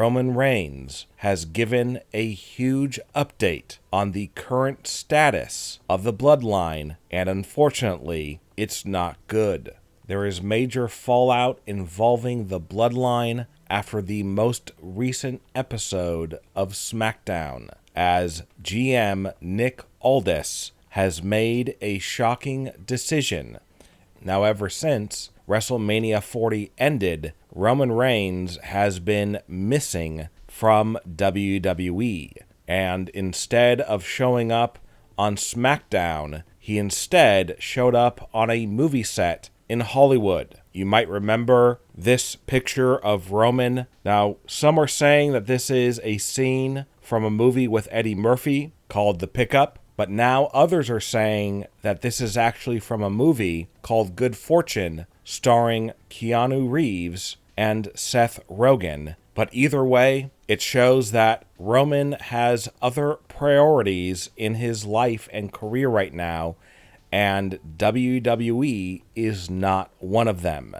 Roman Reigns has given a huge update on the current status of the Bloodline, and unfortunately, it's not good. There is major fallout involving the Bloodline after the most recent episode of SmackDown, as GM Nick Aldis has made a shocking decision. Now, ever since WrestleMania 40 ended, Roman Reigns has been missing from WWE, and instead of showing up on SmackDown, he instead showed up on a movie set in Hollywood. You might remember this picture of Roman. Now, some are saying that this is a scene from a movie with Eddie Murphy called The Pickup, but now others are saying that this is actually from a movie called Good Fortune, starring Keanu Reeves and Seth Rogen. But either way, it shows that Roman has other priorities in his life and career right now, and WWE is not one of them.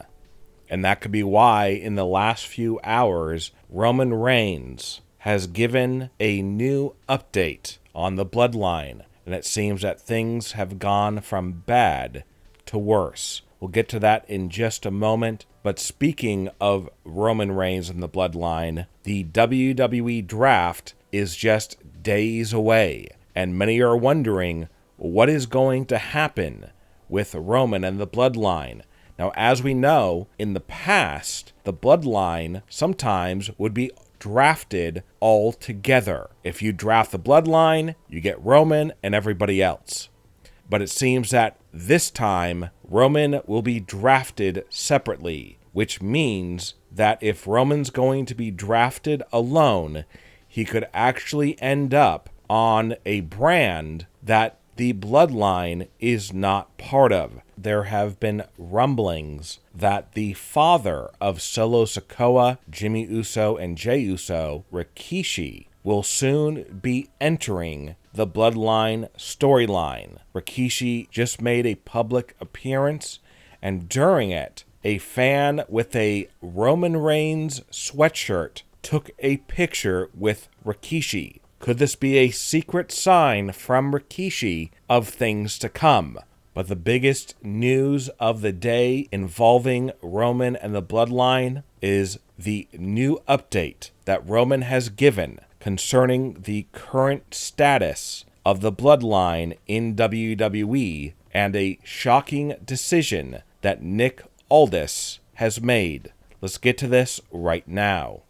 And that could be why in the last few hours, Roman Reigns has given a new update on the Bloodline, and it seems that things have gone from bad to worse. We'll get to that in just a moment, but speaking of Roman Reigns and the Bloodline, the WWE Draft is just days away, and many are wondering what is going to happen with Roman and the Bloodline. Now, as we know, in the past, the Bloodline sometimes would be drafted all together. If you draft the Bloodline, you get Roman and everybody else. But it seems that this time, Roman will be drafted separately, which means that if Roman's going to be drafted alone, he could actually end up on a brand that the Bloodline is not part of. There have been rumblings that the father of Solo Sikoa, Jimmy Uso, and Jey Uso, Rikishi, will soon be entering the Bloodline storyline. Rikishi just made a public appearance, and during it, a fan with a Roman Reigns sweatshirt took a picture with Rikishi. Could this be a secret sign from Rikishi of things to come? But the biggest news of the day involving Roman and the Bloodline is the new update that Roman has given concerning the current status of the Bloodline in WWE, and a shocking decision that Nick Aldis has made. Let's get to this right now.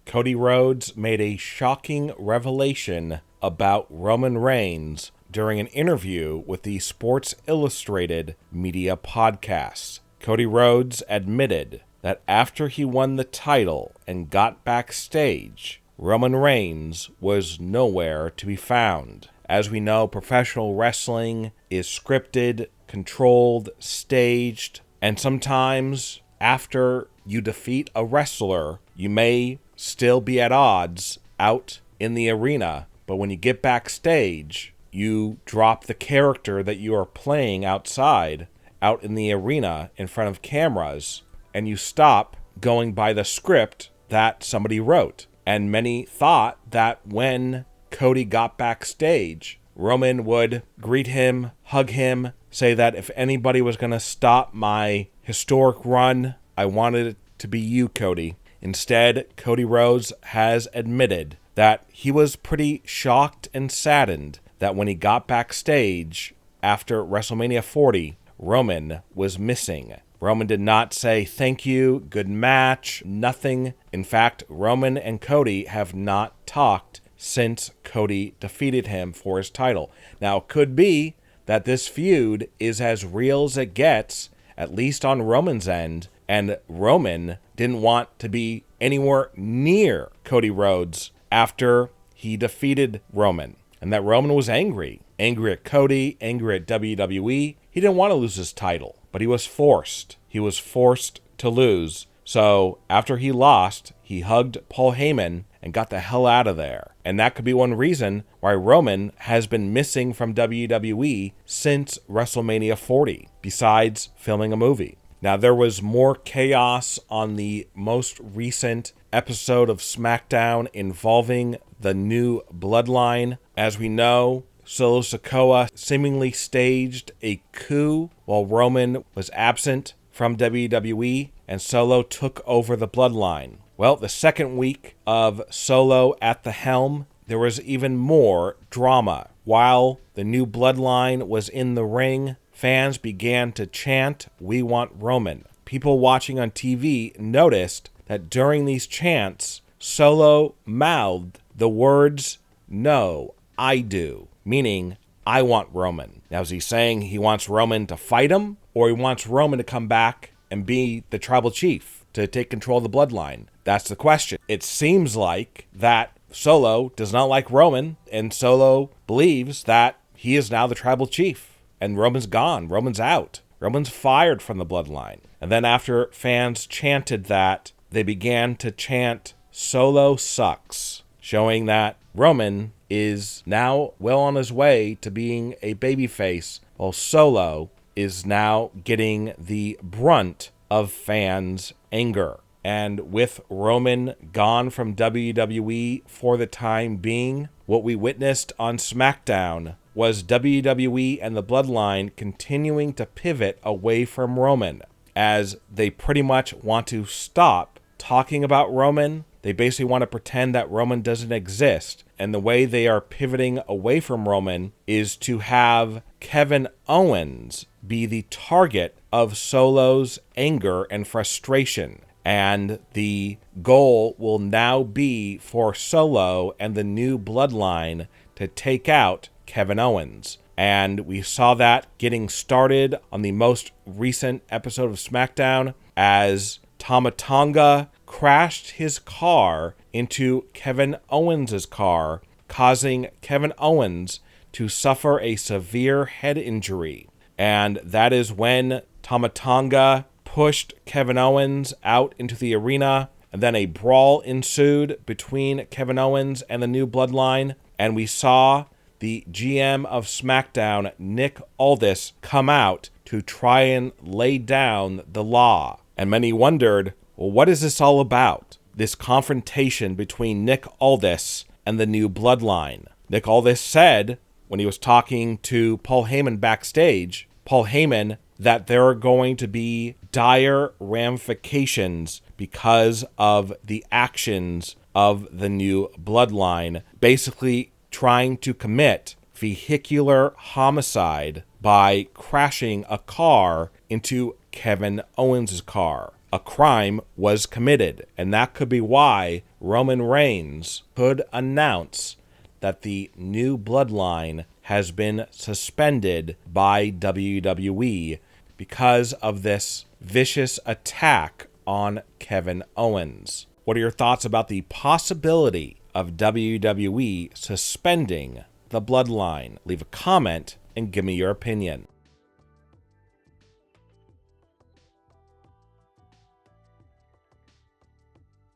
Cody Rhodes made a shocking revelation about Roman Reigns during an interview with the Sports Illustrated media podcast. Cody Rhodes admitted that after he won the title and got backstage, Roman Reigns was nowhere to be found. As we know, professional wrestling is scripted, controlled, staged, and sometimes after you defeat a wrestler, you may still be at odds out in the arena, but when you get backstage, you drop the character that you are playing outside, out in the arena in front of cameras, and you stop going by the script that somebody wrote. And many thought that when Cody got backstage, Roman would greet him, hug him, say that if anybody was going to stop my historic run, I wanted it to be you, Cody. Instead, Cody Rhodes has admitted that he was pretty shocked and saddened that when he got backstage after WrestleMania 40, Roman was missing. Roman did not say thank you, good match, nothing. In fact, Roman and Cody have not talked since Cody defeated him for his title. Now, it could be that this feud is as real as it gets, at least on Roman's end, and Roman didn't want to be anywhere near Cody Rhodes after he defeated Roman, and that Roman was angry at Cody, angry at WWE. He didn't want to lose his title, but he was forced. He was forced to lose. So after he lost, he hugged Paul Heyman and got the hell out of there. And that could be one reason why Roman has been missing from WWE since WrestleMania 40, besides filming a movie. Now, there was more chaos on the most recent episode of SmackDown involving the new Bloodline. As we know, Solo Sikoa seemingly staged a coup while Roman was absent from WWE, and Solo took over the Bloodline. Well, the second week of Solo at the helm, there was even more drama. While the new Bloodline was in the ring, fans began to chant, "We want Roman." People watching on TV noticed that during these chants, Solo mouthed the words, "No, I do," meaning, I want Roman. Now, is he saying he wants Roman to fight him, or he wants Roman to come back and be the tribal chief to take control of the Bloodline? That's the question. It seems like that Solo does not like Roman, and Solo believes that he is now the tribal chief, and Roman's gone. Roman's out. Roman's fired from the Bloodline. And then after fans chanted that, they began to chant, "Solo sucks," showing that Roman is now well on his way to being a babyface, while Solo is now getting the brunt of fans' anger. And with Roman gone from WWE for the time being, what we witnessed on SmackDown was WWE and the Bloodline continuing to pivot away from Roman, as they pretty much want to stop talking about Roman. They basically want to pretend that Roman doesn't exist. And the way they are pivoting away from Roman is to have Kevin Owens be the target of Solo's anger and frustration. And the goal will now be for Solo and the new Bloodline to take out Kevin Owens. And we saw that getting started on the most recent episode of SmackDown as Tama Tonga crashed his car into Kevin Owens' car, causing Kevin Owens to suffer a severe head injury. And that is when Tama Tonga pushed Kevin Owens out into the arena, and then a brawl ensued between Kevin Owens and the new Bloodline, and we saw the GM of SmackDown, Nick Aldis, come out to try and lay down the law. And many wondered, well, what is this all about? This confrontation between Nick Aldis and the new Bloodline. Nick Aldis said, when he was talking to Paul Heyman backstage, that there are going to be dire ramifications because of the actions of the new Bloodline, basically trying to commit vehicular homicide by crashing a car into Kevin Owens' car. A crime was committed, and that could be why Roman Reigns could announce that the new Bloodline has been suspended by WWE because of this vicious attack on Kevin Owens. What are your thoughts about the possibility of WWE suspending the Bloodline? Leave a comment and give me your opinion.